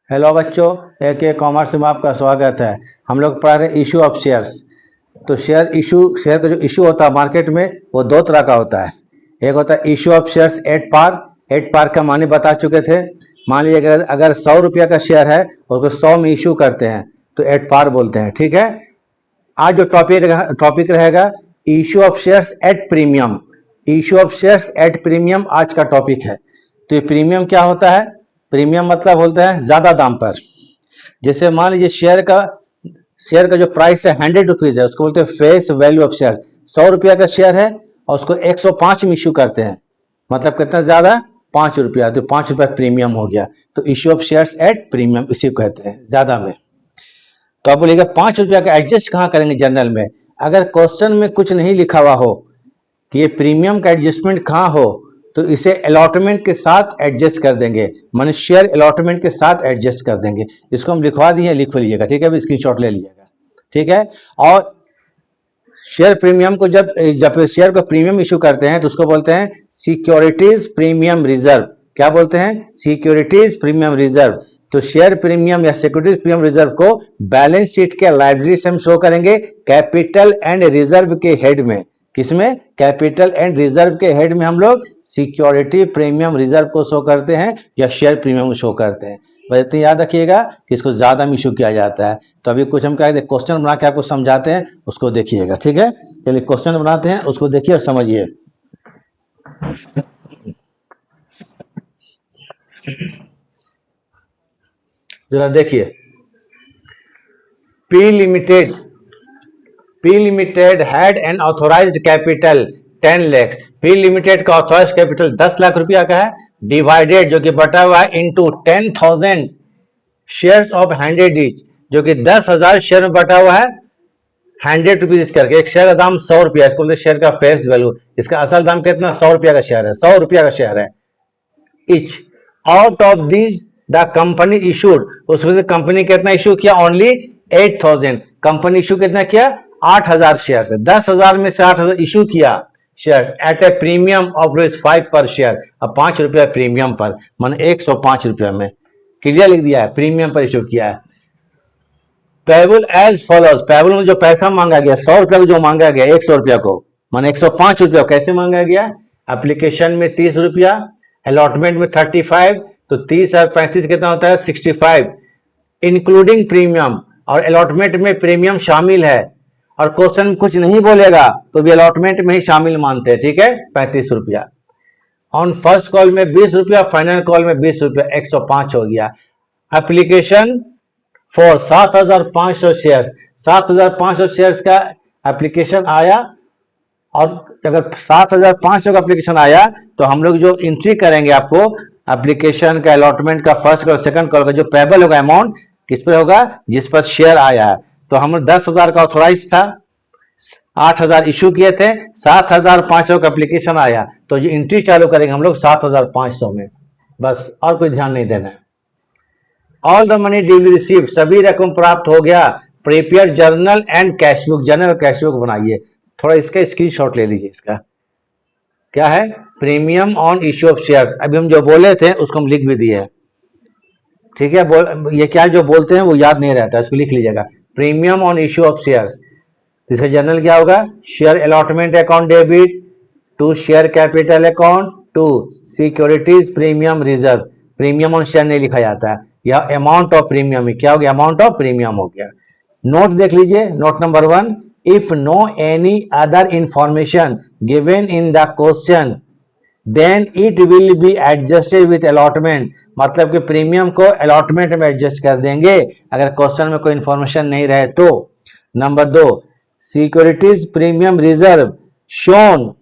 Hello बच्चों, AK commerce में आपका स्वागत है। हम लोग पढ़ रहे इशू ऑफ शेयर्स। तो शेयर का जो इशू होता है मार्केट में वो दो तरह का होता है। एक होता है issue of shares at par. At par का माने बता चुके थे। मान लीजिए अगर 100 रुपया का शेयर है और उसको 100 में इशू करते हैं तो एट पार बोलते हैं। ठीक है। आज जो टॉपिक रहेगा issue of shares at premium. Issue of shares at premium आज का टॉपिक है। तो ये प्रीमियम क्या होता है? प्रीमियम मतलब बोलते हैं ज्यादा दाम पर। जैसे मान लीजिए शेयर का जो प्राइस है 100 रुपीज है, उसको बोलते हैं फेस वैल्यू ऑफ शेयर। 100 रुपया का शेयर है और उसको 105 में इश्यू करते हैं, मतलब कितना ज्यादा? 5 रुपया। तो 5 रुपया प्रीमियम हो गया। तो issue of shares at premium इसी को कहते हैं, ज्यादा में। तो आप बोलिएगा 5 रुपया का एडजस्ट कहाँ करेंगे जनरल में? अगर क्वेश्चन में कुछ नहीं लिखा हुआ हो कि ये प्रीमियम का एडजस्टमेंट कहाँ हो तो इसे अलॉटमेंट के साथ एडजस्ट कर देंगे, माने शेयर अलॉटमेंट के साथ एडजस्ट कर देंगे। इसको हम लिखवा दिए, लिख लीजिएगा। ठीक है, अभी स्क्रीनशॉट ले लीजिएगा। ठीक है। और शेयर प्रीमियम को जब शेयर को प्रीमियम इशू करते हैं तो उसको बोलते हैं सिक्योरिटीज प्रीमियम रिजर्व। क्या बोलते हैं? Securities premium reserve. तो शेयर प्रीमियम या सिक्योरिटीज प्रीमियम रिजर्व को बैलेंस शीट के लाइब्रेरी से हम शो करेंगे कैपिटल एंड रिजर्व के हेड में। किसमें? कैपिटल एंड रिजर्व के हेड में हम लोग सिक्योरिटी प्रीमियम रिजर्व को शो करते हैं या शेयर प्रीमियम को शो करते हैं। बस इतना याद रखिएगा कि इसको ज्यादा में इशू किया जाता है। तो अभी कुछ हम क्या क्वेश्चन बना के आपको समझाते हैं, उसको देखिएगा। ठीक है, चलिए क्वेश्चन बनाते हैं, उसको देखिए और समझिए। जरा देखिए, P limited had an authorised capital 10 lakh. P limited का ऑथोराइज्ड कैपिटल 10 लाख रुपया का है, डिवाइडेड जो कि बटा हुआ है इंटू 10,000 शेयर्स ऑफ 100 ईच, जो कि 10,000 शेयर में बटा हुआ है 100 रुपीज करके। एक शेयर का दाम 100 रुपया, इसको बोलते शेयर का फेस वैल्यू। इसका असल दाम कितना? 100 रुपया का शेयर है, 100 रुपया का शेयर है etch. Out of this the company issued, उसमें से कंपनी कितना इशू किया? ओनली 8,000। कंपनी इशू कितना किया? 8,000 शेयर है। 10,000 में से 8,000 इशू किया share eight A premium of ₹5 पर शेयर। अब 5 रुपया प्रीमियम पर, मान 105 रुपया में। क्लियर लिख दिया है, प्रीमियम पर इशू किया है। पेबल एज फॉलोज, पेबल में जो पैसा मांगा गया 100 रुपया को जो मांगा गया 100 रुपया को, माने 105 रुपया कैसे मांगा गया? एप्लीकेशन में 30 रुपया, अलॉटमेंट में 35, तो 30 और 35 कितना होता है? 65 इंक्लूडिंग प्रीमियम। और अलॉटमेंट में प्रीमियम शामिल है। और क्वेश्चन में कुछ नहीं बोलेगा तो भी अलॉटमेंट में ही शामिल मानते हैं। ठीक है, 35 रुपया। ऑन फर्स्ट कॉल में 20 रुपया, फाइनल कॉल में 20 रुपया, 105 हो गया। एप्लीकेशन फॉर 7,500 शेयर्स, 7,500 शेयर्स का एप्लीकेशन आया। और अगर 7,500 का एप्लीकेशन आया तो हम लोग जो एंट्री करेंगे आपको एप्लीकेशन का, अलॉटमेंट का, फर्स्ट कॉल सेकंड कॉल का जो पेबल होगा अमाउंट किस पर होगा? जिस पर शेयर आया है। तो हम 10,000 का ऑथोराइज था, 8,000 इशू किए थे, 7,500 का एप्लीकेशन आया, तो ये एंट्री चालू करेंगे हम लोग 7,500 में, बस। और कोई ध्यान नहीं देना है। All the money duly receive, सभी रकम प्राप्त हो गया। Prepare journal and cashbook, journal और कैशबुक बनाइए। थोड़ा इसका स्क्रीनशॉट ले लीजिए। इसका क्या है? Premium on issue of shares. अभी हम जो बोले थे उसको हम लिख भी दिए। ठीक है, ये क्या जो बोलते हैं वो याद नहीं रहता, इसको लिख लीजिएगा। Premium on issue of shares, इसका जर्नल क्या होगा? Share allotment account debit to share capital account to securities premium reserve. Premium on share नहीं लिखा जाता है, या अमाउंट ऑफ प्रीमियम। क्या हो गया? अमाउंट ऑफ प्रीमियम हो गया। नोट देख लीजिए, note number 1, if no any other information given in the question then it will be adjusted with allotment. मतलब कि प्रीमियम को अलॉटमेंट में एडजस्ट कर देंगे अगर क्वेश्चन में कोई इंफॉर्मेशन नहीं रहे तो। Number 2, securities premium reserve shown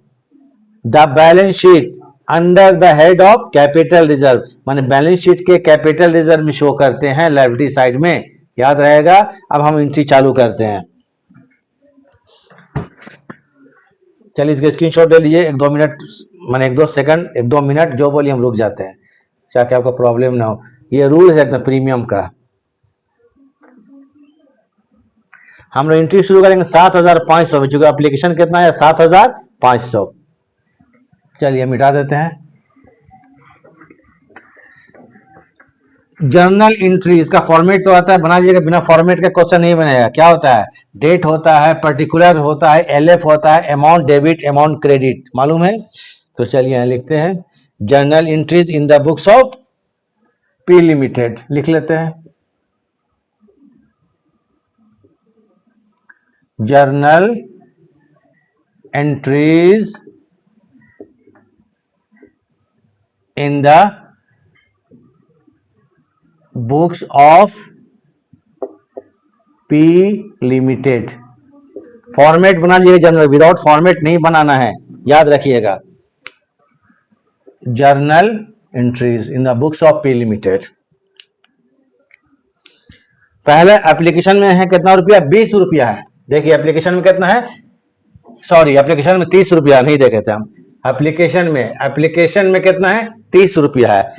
the balance sheet under the head of capital reserve, माने बैलेंस शीट के कैपिटल रिजर्व में शो करते हैं लायबिलिटी साइड में। याद रहेगा। अब हम एंट्री चालू करते हैं। चलिए इसके स्क्रीनशॉट ले लीजिए। 1-2 मिनट, माने 1-2 सेकंड, 1-2 मिनट जो बोलिए हम रुक जाते हैं, ताकि आपको प्रॉब्लम ना हो। ये रूल है एकदम प्रीमियम का। हम लोग एंट्री शुरू करेंगे 7,500 में, चूंकि एप्लीकेशन कितना है? 7,500। चलिए मिटा देते हैं। जर्नल एंट्री, इसका फॉर्मेट तो आता है, बना लीजिएगा, बिना फॉर्मेट का क्वेश्चन नहीं बनेगा। क्या होता है? डेट होता है, पर्टिकुलर होता है, एलएफ होता है, अमाउंट डेबिट, अमाउंट क्रेडिट, मालूम है? तो चलिए यहाँ लिखते हैं journal entries in the books of P limited, लिख लेते हैं journal entries in the books of P limited. Format बना लीजिए जर्नल, विदाउट फॉर्मेट नहीं बनाना है, याद रखिएगा। Journal entries in the books of P limited. पहले एप्लीकेशन में है कितना रुपया? 20 रुपया है। देखिए एप्लीकेशन में कितना है, सॉरी एप्लीकेशन में 30 रुपया नहीं देखे थे हम। एप्लीकेशन में कितना है? 30 रुपया है।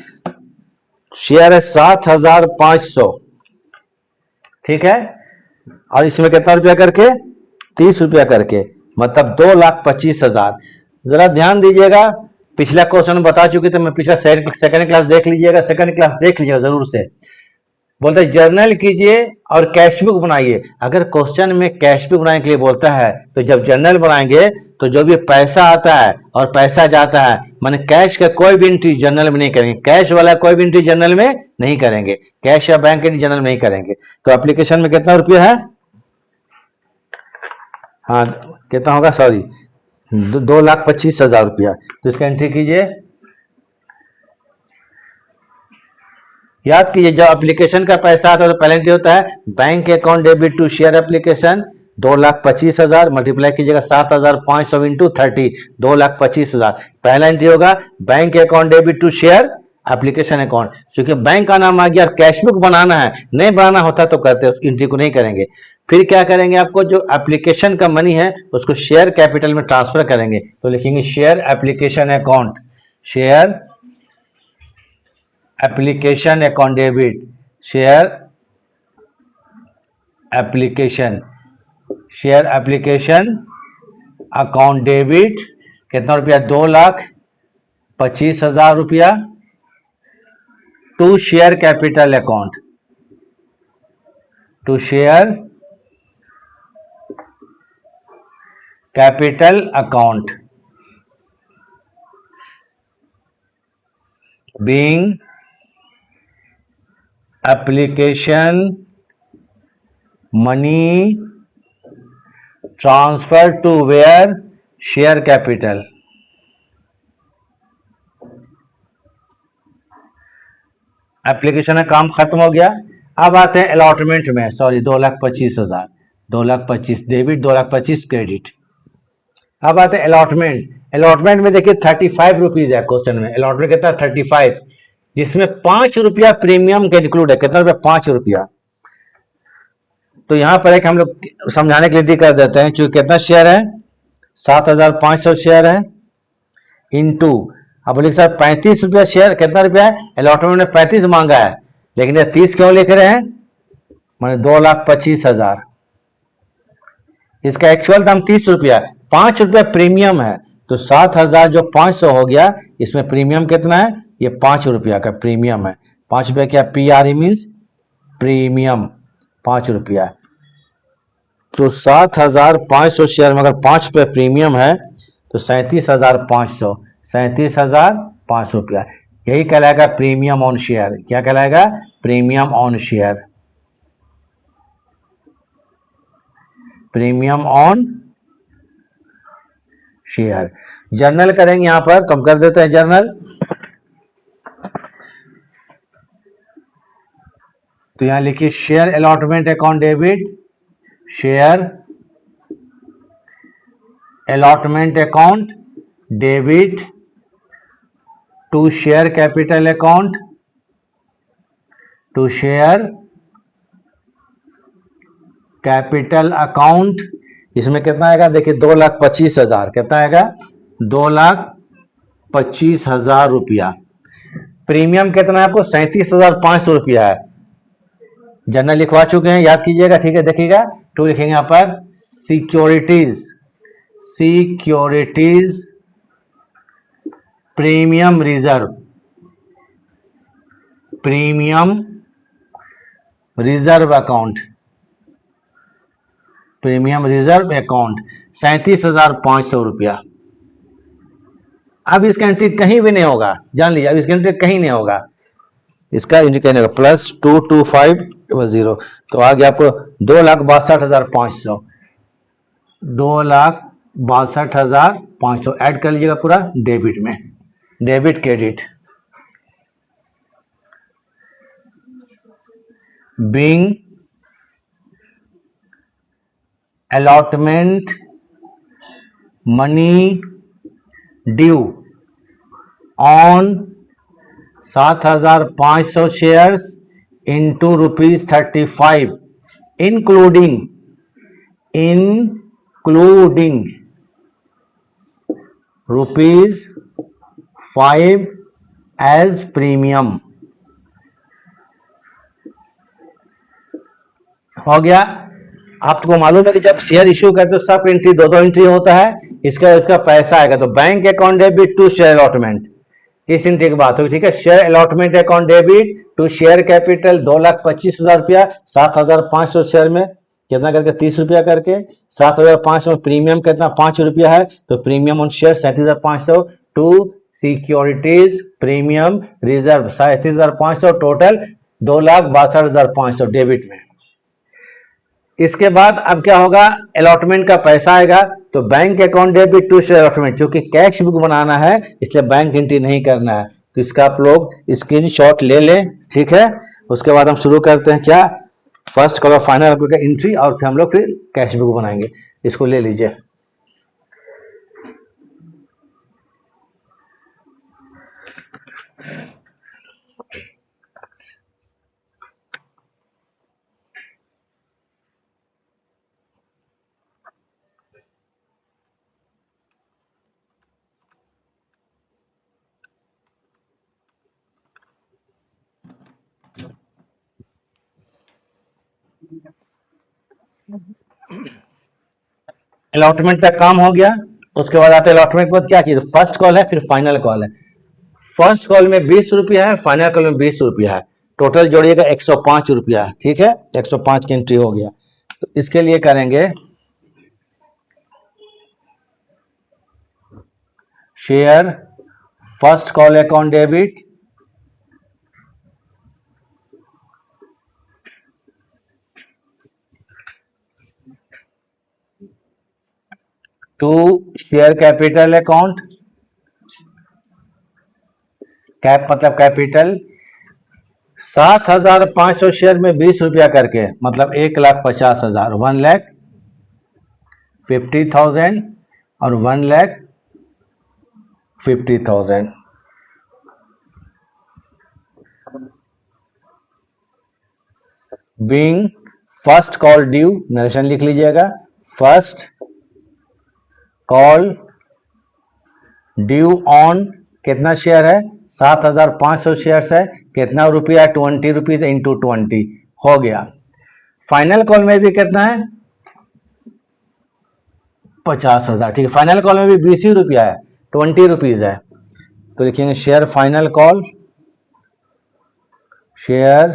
शेयर है 7,500, ठीक है। और इसमें कितना रुपया करके? 30 रुपया करके, मतलब 2,25,000। जरा ध्यान दीजिएगा, पिछला क्वेश्चन बता चुकी तो मैं पिछला सेकंड क्लास देख लीजिएगा, सेकंड क्लास देख लीजिएगा जरूर से। बोलता है जर्नल कीजिए और कैश बुक बनाइए। अगर क्वेश्चन में कैश बुक बनाने के लिए बोलता है तो जब जर्नल बनाएंगे तो जो भी पैसा आता है और पैसा जाता है, माने कैश का कोई भी एंट्री जर्नल में नहीं करेंगे, कैश वाला कोई भी एंट्री जर्नल में नहीं करेंगे, कैश या बैंक एंट्री जर्नल में नहीं करेंगे। तो एप्लीकेशन में कितना रुपया है? हाँ कितना होगा, सॉरी 2,25,000 रुपया। तो इसका एंट्री कीजिए। याद कीजिए, जब एप्लीकेशन का पैसा आता है तो पहले एंट्री होता है bank account debit to share application 2,25,000, multiply कीजिएगा 7,500 इंटू 30, 2,25,000 पहला एंट्री होगा। Bank account debit to share application account, क्योंकि बैंक का नाम आ गया और कैश बुक बनाना है, नहीं बनाना होता तो करते, उस एंट्री को नहीं करेंगे। फिर क्या करेंगे, आपको जो एप्लीकेशन का मनी है उसको शेयर कैपिटल में ट्रांसफर करेंगे, तो लिखेंगे share application account, share application account debit, share application account debit, कितना रुपया? 2,25,000 रुपया to share capital account, to share capital account being application money transfer to where? Share capital. Application का काम खत्म हो गया। अब आते हैं अलॉटमेंट में, सॉरी 2,25,000, 2,25,000 डेबिट, 2,25,000 क्रेडिट। अब आते हैं अलॉटमेंट। अलॉटमेंट में देखिए 35 रुपीज है क्वेश्चन में, अलॉटमेंट कितना? 35, जिसमें 5 रुपया प्रीमियम का इंक्लूड है। कितना रुपया? 5 रुपया। तो यहां पर एक हम लोग समझाने के लिए कर देते हैं, चूंकि कितना शेयर है? 7,500 शेयर है, इंटू, अब बोलिए सर 35 रुपया शेयर कितना रुपया है? अलॉटमेंट में 35 मांगा है, लेकिन ये 30 क्यों लिख रहे हैं? मैंने 2,25,000, इसका एक्चुअल दाम 30 रुपया, 5 रुपया प्रीमियम है, तो 7,000 जो 500 हो गया, इसमें प्रीमियम कितना है? ये 5 रुपया का प्रीमियम है। 5 रुपया क्या? PRE मीन्स प्रीमियम, 5 रुपया। तो 7,500 शेयर में अगर 5 रुपये प्रीमियम है तो 37,500, 37,500 रुपया, यही कहलाएगा प्रीमियम ऑन शेयर। क्या कहलाएगा? Premium on share, premium on share. Journal करेंगे यहां पर, तो हम कर देते हैं जर्नल। तो यहां लिखिए share allotment account debit, share allotment account debit to share capital account, to share capital account. इसमें कितना आएगा? देखिए 2,25,000, कितना आएगा? 2,25,000 रुपया। प्रीमियम कितना है आपको? 37,500 रुपया है। जर्नल लिखवा चुके हैं, याद कीजिएगा, ठीक है। देखिएगा टू लिखेंगे यहां पर securities, securities premium reserve, premium reserve account, premium reserve account 37,500 रुपया। अब इसका एंट्री कहीं भी नहीं होगा, जान लीजिए, अब इसका एंट्री कहीं नहीं होगा, इसका एंट्री कहीं नहीं होगा। +22500 तो आ गया आपको 2,62,500, 2,62,500 ऐड कर लीजिएगा पूरा डेबिट में, debit credit. Being allotment money due on 7,500 shares into ₹35 including ₹5 as premium। हो गया। आपको मालूम है कि जब शेयर इश्यू करते तो सब एंट्री दो एंट्री होता है, इसका पैसा आएगा तो bank account debit to share allotment, इस एंट्री की बात होगी, ठीक है। Share allotment account debit to share capital 2,25,000 रुपया, 7,500 शेयर में कितना करके 30 रुपया करके, 7,500 में प्रीमियम कितना 5 रुपया है, तो premium on share 37,500 to securities premium reserve 37,500, total 2,62,500 debit में। इसके बाद अब क्या होगा, अलॉटमेंट का पैसा आएगा तो bank account debit to share allotment, क्योंकि कैश बुक बनाना है इसलिए बैंक एंट्री नहीं करना है, तो इसका आप लोग स्क्रीनशॉट ले लें, ठीक है। उसके बाद हम शुरू करते हैं क्या, फर्स्ट कॉल फाइनल का एंट्री, और फिर हम लोग फिर कैश बुक बनाएंगे, इसको ले लीजिए। अलॉटमेंट तक काम हो गया। उसके बाद आते अलॉटमेंट के बाद क्या चीज, फर्स्ट कॉल है फिर फाइनल कॉल है। फर्स्ट कॉल में 20 रुपया है, फाइनल कॉल में 20 रुपया है, टोटल जोड़िएगा 105 रुपया है, ठीक है। 105 की एंट्री हो गया, तो इसके लिए करेंगे share first call account debit to share capital account, cap मतलब कैपिटल, 7,500 शेयर में 20 रुपया करके मतलब 1,50,000, 1,50,000 और 1,50,000। Being first call due, narration लिख लीजिएगा, फर्स्ट कॉल ड्यू ऑन कितना शेयर है, 7,500 शेयर्स है, कितना रुपया 20 रुपीज इंटू 20 हो गया। फाइनल कॉल में भी कितना है 50,000, ठीक है। फाइनल कॉल में भी 20 ही रुपया है, 20 रुपीज है, तो लिखेंगे share final call, share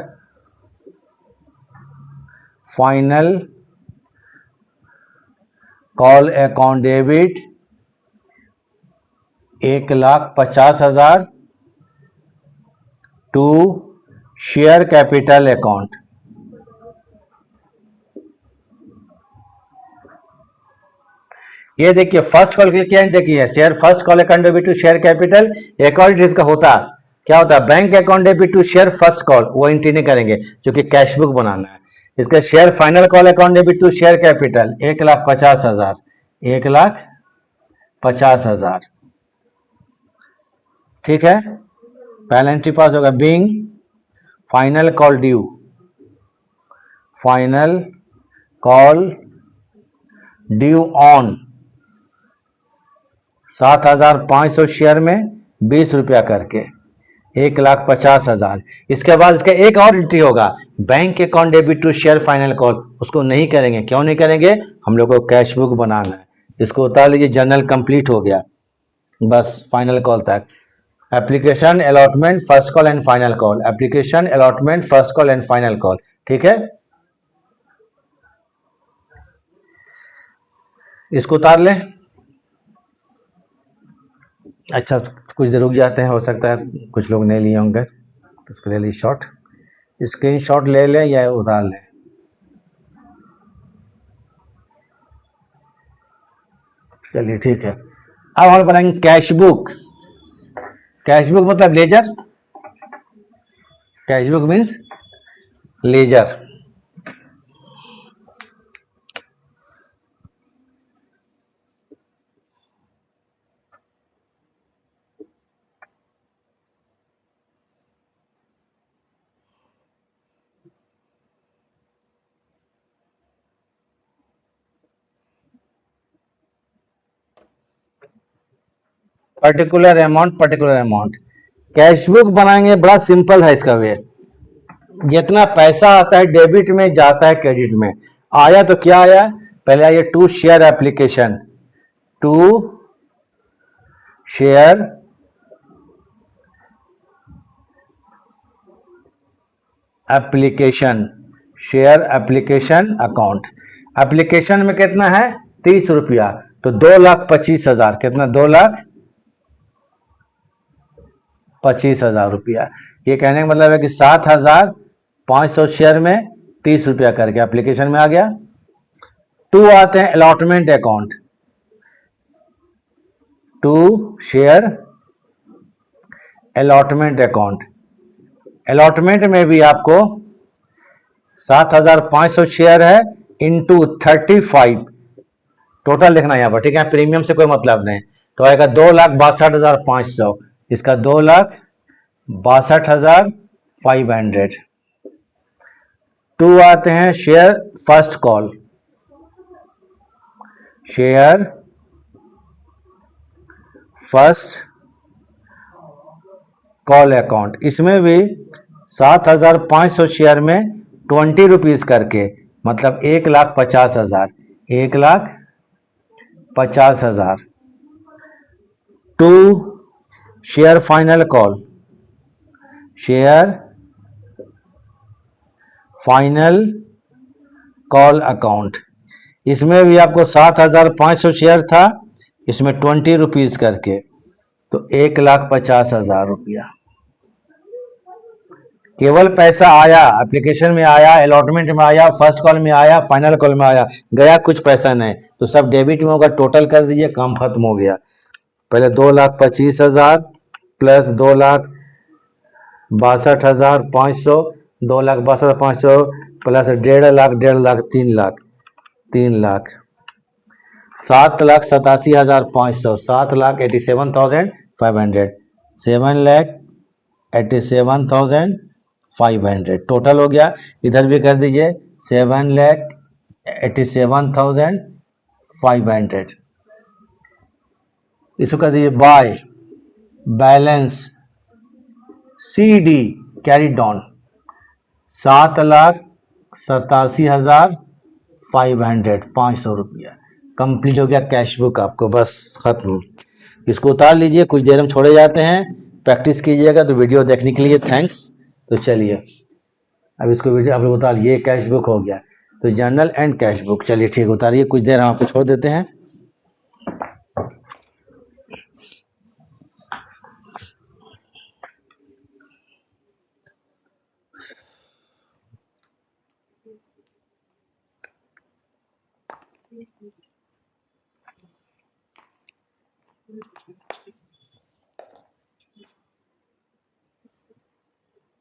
final call account debit 1,50,000 to share capital account. ये देखिए फर्स्ट कॉल के लिए क्या देखिए, share first call account debit to share capital account, इसका होता क्या होता है, bank account debit to share first call, वो एंट्री नहीं करेंगे क्योंकि कैश बुक बनाना है। इसका share final call account debit to share capital 1,50,000, 1,50,000, ठीक है। पहला एंट्री पास होगा। Being final call due, final call due on 7,500 share में 20 रुपया करके 1,50,000। इसके बाद इसका एक और एंट्री होगा, bank account debit to share final call, उसको नहीं करेंगे, क्यों नहीं करेंगे, हम लोग को कैश बुक बनाना है। इसको उतार लीजिए, जर्नल कंप्लीट हो गया, बस फाइनल कॉल तक। Application allotment first call and final call, application allotment first call and final call, ठीक है। इसको उतार लें। अच्छा कुछ देर रुक जाते हैं, हो सकता है कुछ लोग नहीं लिए होंगे, तो इसको ले ली शॉट, स्क्रीन शॉट ले लें या उतार लें। चलिए ठीक है। अब हम बनाएंगे कैश बुक। कैश बुक मतलब ledger, cash book means ledger. Particular amount, particular amount. Cash book बनाएंगे, बड़ा सिंपल है इसका वे। जितना पैसा आता है डेबिट में जाता है क्रेडिट में। आया तो क्या आया, पहले आइए to share application, to share application, share application account. Application में कितना है 30 रुपया, तो 2,25,000, कितना 2,25,000 रुपया। ये कहने का मतलब है कि 7,500 शेयर में 30 रुपया करके एप्लीकेशन में आ गया। टू आते हैं allotment account, to share allotment account. Allotment में भी आपको 7,500 शेयर है इंटू 35, टोटल देखना यहाँ पर, ठीक है, प्रीमियम से कोई मतलब नहीं। तो आएगा 2,62,500, इसका 2,62,500। टू आते हैं share first call, share first call account. इसमें भी 7,500 शेयर में 20 रुपीज करके, मतलब 1,50,000, 1,50,000। To share final call, share final call account. इसमें भी आपको 7,500 शेयर था, इसमें 20 रुपीज करके, तो 1,50,000 रुपया। केवल पैसा आया, एप्लीकेशन में आया, अलॉटमेंट में आया, फर्स्ट कॉल में आया, फाइनल कॉल में आया, गया कुछ पैसा नहीं, तो सब डेबिट में होगा, टोटल कर दीजिए, काम खत्म हो गया। पहले 2,25,000 प्लस 2,62,500, 2,62,500 प्लस 1,50,000, 1,50,000, 3,00,000, 3,00,000, 7,87,500, 7,87,500, 7,87,500 टोटल हो गया। इधर भी कर दीजिए 7,87,500। इसको कर दीजिए by balance CD carry down 7,87,500, 500 रुपया कंप्लीट हो गया कैश बुक आपको, बस खत्म। इसको उतार लीजिए, कुछ देर हम छोड़े जाते हैं, प्रैक्टिस कीजिएगा। तो वीडियो देखने के लिए थैंक्स। तो चलिए अब इसको वीडियो आप लोग उतार, ये कैश बुक हो गया, तो जर्नल एंड कैश बुक। चलिए ठीक, उतारिए, कुछ देर हम आपको छोड़ देते हैं।